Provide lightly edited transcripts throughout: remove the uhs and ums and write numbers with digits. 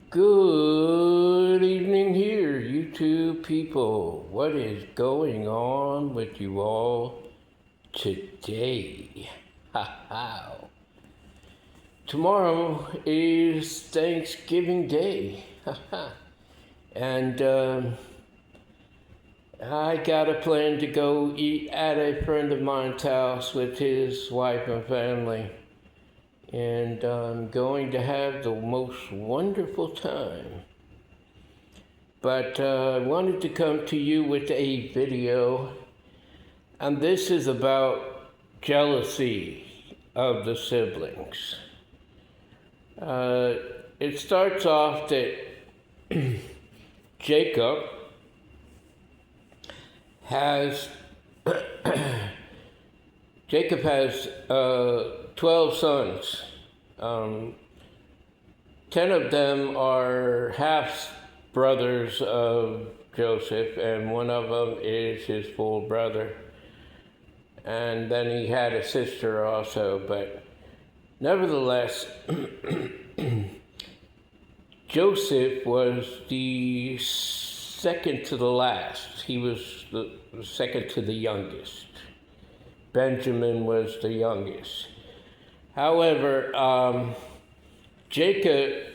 Good evening here, YouTube people. What is going on with you all today? Ha ha. Tomorrow is Thanksgiving Day. Ha ha. And I got a plan to go eat at a friend of mine's house with his wife and family. And I'm going to have the most wonderful time. But I wanted to come to you with a video, and this is about jealousy of the siblings. It starts off that Jacob has 12 sons. 10 of them are half brothers of Joseph, and one of them is his full brother. And then he had a sister also, but nevertheless, Joseph was the second to the last. He was the second to the youngest. Benjamin was the youngest. However, Jacob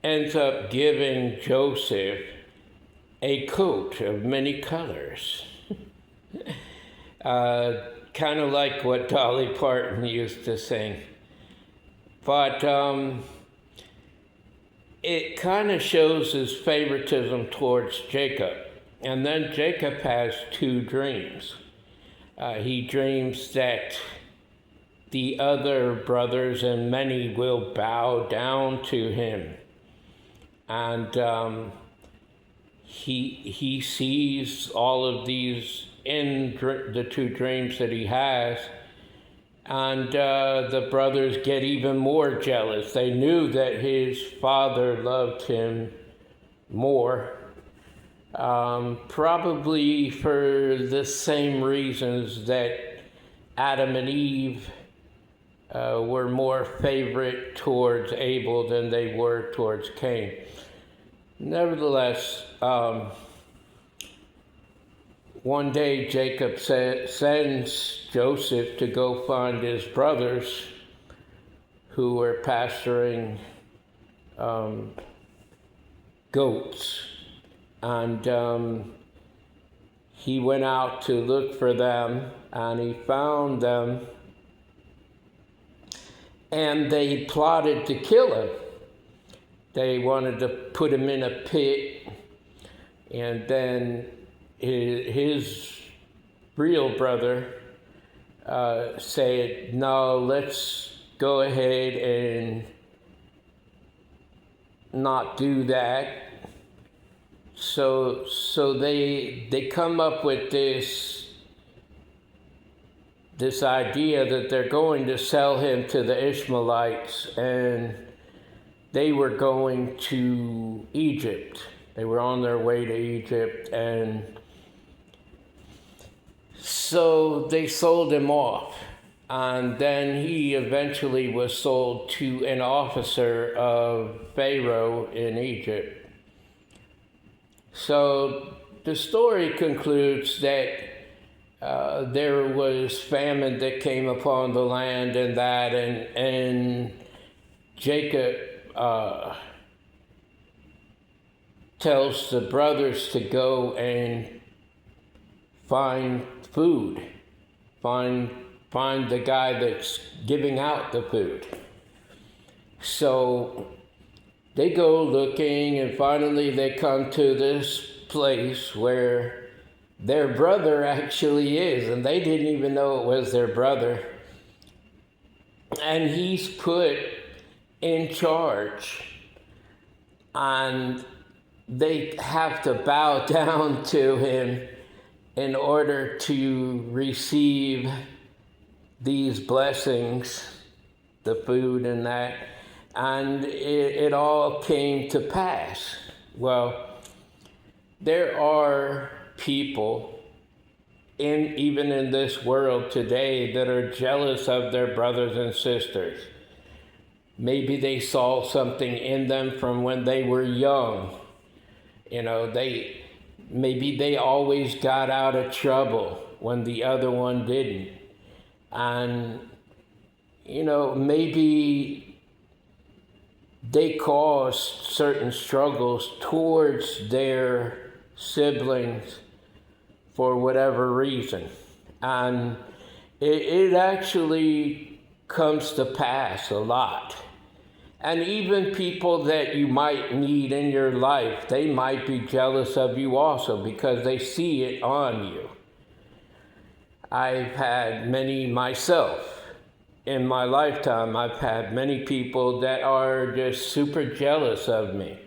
ends up giving Joseph a coat of many colors. Kind of like what Dolly Parton used to sing. But it kind of shows his favoritism towards Jacob. And then Jacob has two dreams. He dreams that the other brothers and many will bow down to him. And he sees all of these in the two dreams that he has. And the brothers get even more jealous. They knew that his father loved him more. Probably for the same reasons that Adam and Eve were more favorite towards Abel than they were towards Cain. Nevertheless, one day Jacob sends Joseph to go find his brothers who were pasturing goats. And he went out to look for them, and he found them. And they plotted to kill him. They wanted to put him in a pit, and then his real brother said, no, let's go ahead and not do that. So they come up with this idea that they're going to sell him to the Ishmaelites, and they were going to Egypt. They were on their way to Egypt, and so they sold him off. And then he eventually was sold to an officer of Pharaoh in Egypt. So the story concludes that there was famine that came upon the land and Jacob tells the brothers to go and find food, find the guy that's giving out the food. So they go looking, and finally they come to this place where their brother actually is, and they didn't even know it was their brother. And he's put in charge, and they have to bow down to him in order to receive these blessings, the food and that. And it all came to pass. Well, there are people even in this world today that are jealous of their brothers and sisters. Maybe they saw something in them from when they were young. Maybe they always got out of trouble when the other one didn't. And, maybe they caused certain struggles towards their siblings for whatever reason. And it actually comes to pass a lot. And even people that you might need in your life, they might be jealous of you also because they see it on you. I've had many myself. In my lifetime, I've had many people that are just super jealous of me.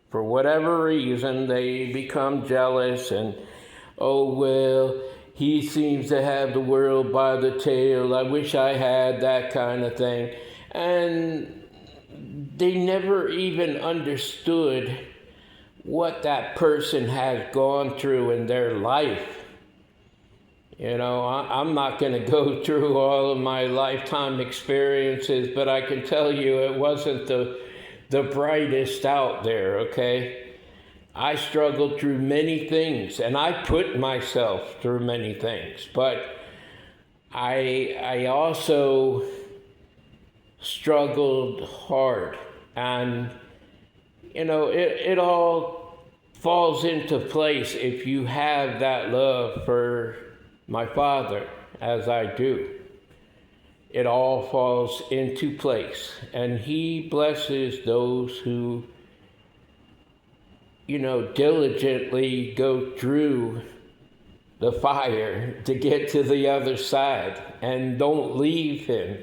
For whatever reason, they become jealous and, oh, well, he seems to have the world by the tail. I wish I had that kind of thing. And they never even understood what that person has gone through in their life. I'm not going to go through all of my lifetime experiences, but I can tell you it wasn't the brightest out there, okay? I struggled through many things, and I put myself through many things, but I also struggled hard, and it all falls into place if you have that love for my Father, as I do. It all falls into place, and He blesses those who diligently go through the fire to get to the other side and don't leave Him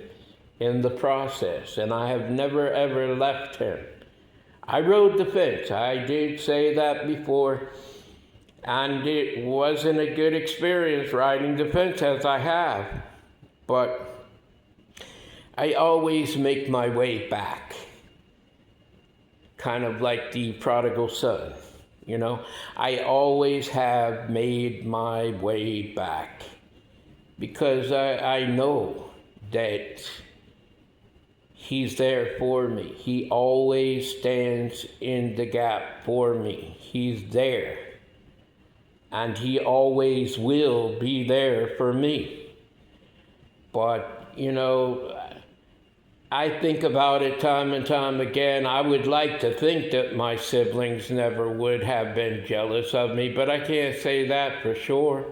in the process. And I have never ever left Him. I rode the fence. I did say that before. And it wasn't a good experience riding the fence as I have. But I always make my way back. Kind of like the prodigal son. I always have made my way back. Because I know that He's there for me. He always stands in the gap for me. He's there. And He always will be there for me. But, I think about it time and time again. I would like to think that my siblings never would have been jealous of me, but I can't say that for sure.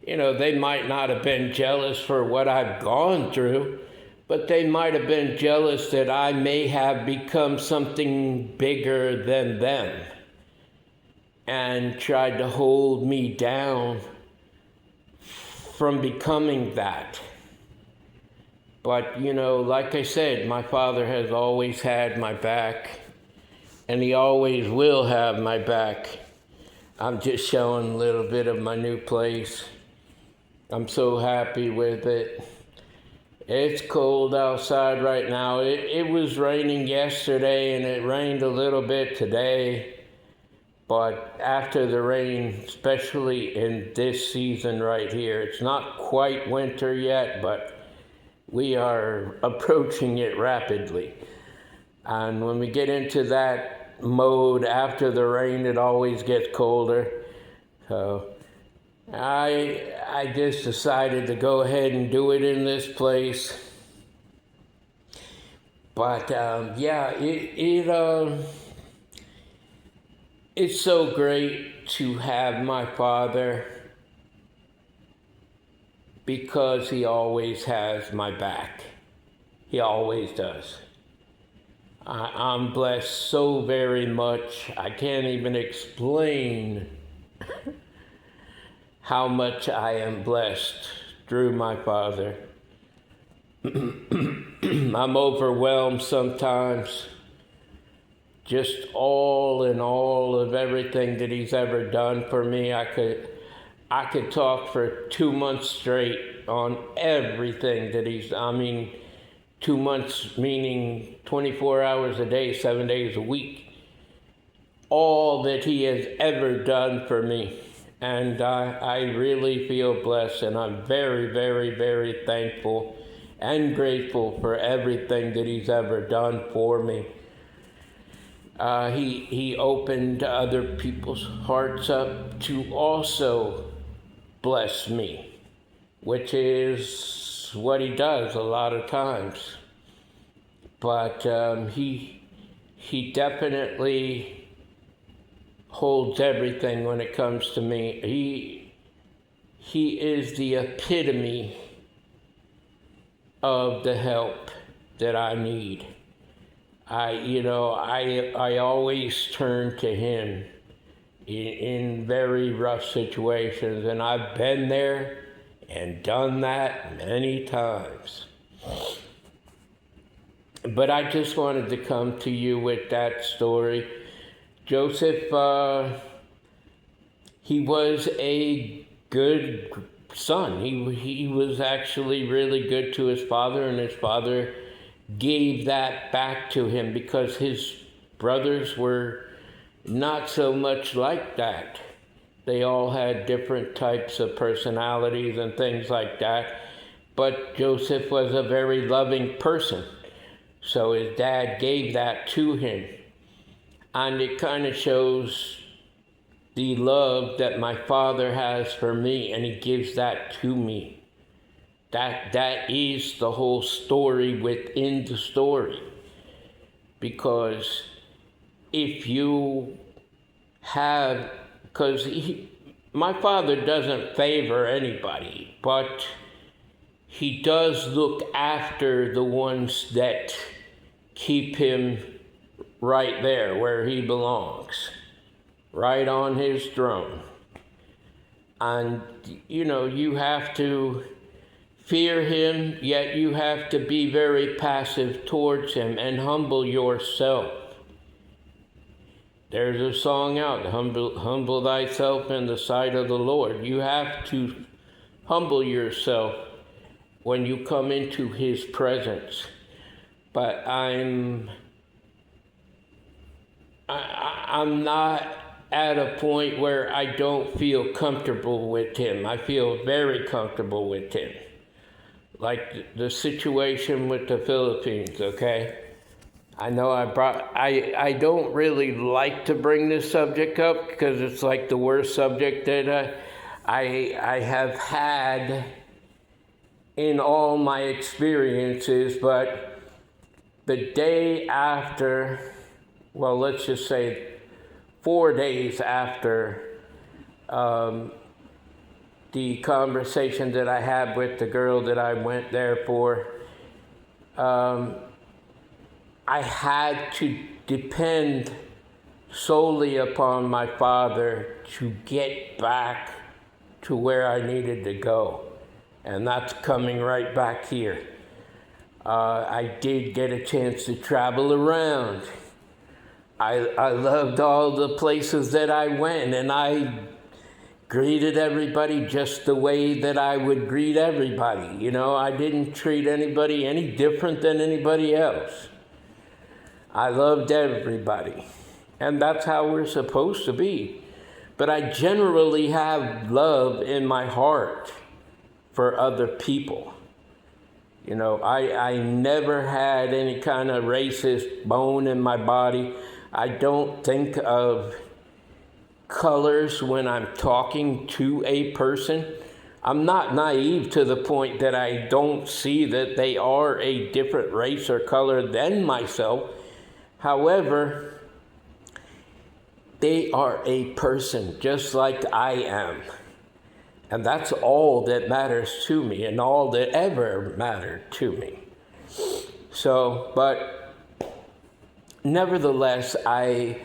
They might not have been jealous for what I've gone through, but they might have been jealous that I may have become something bigger than them and tried to hold me down from becoming that. But, like I said, my Father has always had my back, and He always will have my back. I'm just showing a little bit of my new place. I'm so happy with it. It's cold outside right now. It was raining yesterday, and it rained a little bit today. But after the rain, especially in this season right here, it's not quite winter yet, but we are approaching it rapidly. And when we get into that mode after the rain, it always gets colder. So I just decided to go ahead and do it in this place. But it's so great to have my Father, because He always has my back. He always does. I'm blessed so very much. I can't even explain how much I am blessed through my Father. I'm overwhelmed sometimes. Just all in all of everything that He's ever done for me. I could talk for 2 months straight on everything that He's, 2 months meaning 24 hours a day, 7 days a week. All that He has ever done for me. And I really feel blessed, and I'm very, very, very thankful and grateful for everything that he's ever done for me. He opened other people's hearts up to also bless me, which is what he does a lot of times. But he definitely holds everything when it comes to me. He is the epitome of the help that I need. I always turn to him in very rough situations, and I've been there and done that many times. But I just wanted to come to you with that story. Joseph, he was a good son. He was actually really good to his father, and his father gave that back to him because his brothers were not so much like that. They all had different types of personalities and things like that. But Joseph was a very loving person. So his dad gave that to him. And it kind of shows the love that my father has for me, and he gives that to me. That is the whole story within the story. Because if you have, because my father doesn't favor anybody, but he does look after the ones that keep him right there where he belongs, right on his throne. And, you have to fear him, yet you have to be very passive towards him and humble yourself. There's a song out, humble thyself in the sight of the Lord. You have to humble yourself when you come into his presence. But I'm not at a point where I don't feel comfortable with him. I feel very comfortable with him. Like the situation with the Philippines, okay? I know I don't really like to bring this subject up because it's like the worst subject that I have had in all my experiences, but the day after, well, let's just say 4 days after the conversation that I had with the girl that I went there for, I had to depend solely upon my father to get back to where I needed to go. And that's coming right back here. I did get a chance to travel around. I loved all the places that I went, and I greeted everybody just the way that I would greet everybody. I didn't treat anybody any different than anybody else. I loved everybody, and that's how we're supposed to be. But I generally have love in my heart for other people. I never had any kind of racist bone in my body. I don't think of colors when I'm talking to a person. I'm not naive to the point that I don't see that they are a different race or color than myself. However, they are a person just like I am. And that's all that matters to me and all that ever mattered to me. So, but nevertheless, I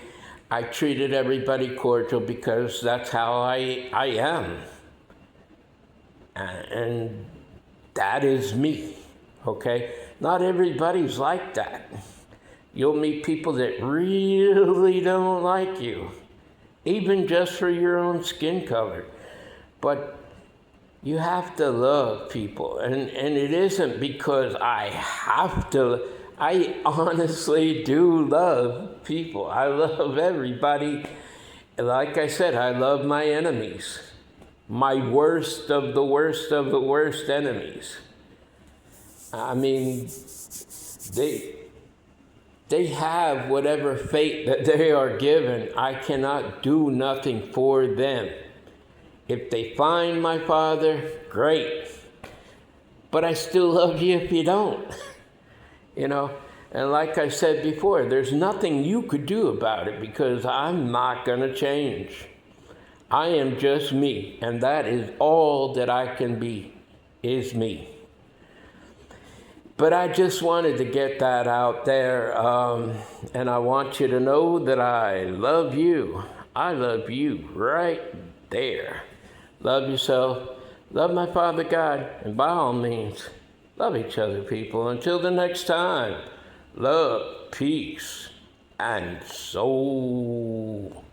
treated everybody cordial because that's how I am. And that is me, okay? Not everybody's like that. You'll meet people that really don't like you, even just for your own skin color. But you have to love people, and it isn't because I have to. I honestly do love people. I love everybody. Like I said, I love my enemies, my worst of the worst of the worst enemies. I mean, they have whatever fate that they are given. I cannot do nothing for them. If they find my Father, great. But I still love you if you don't. You know, and like I said before, there's nothing you could do about it because I'm not going to change. I am just me, and that is all that I can be, is me. But I just wanted to get that out there, and I want you to know that I love you. I love you right there. Love yourself, love my Father God, and by all means, love each other, people. Until the next time, love, peace, and soul.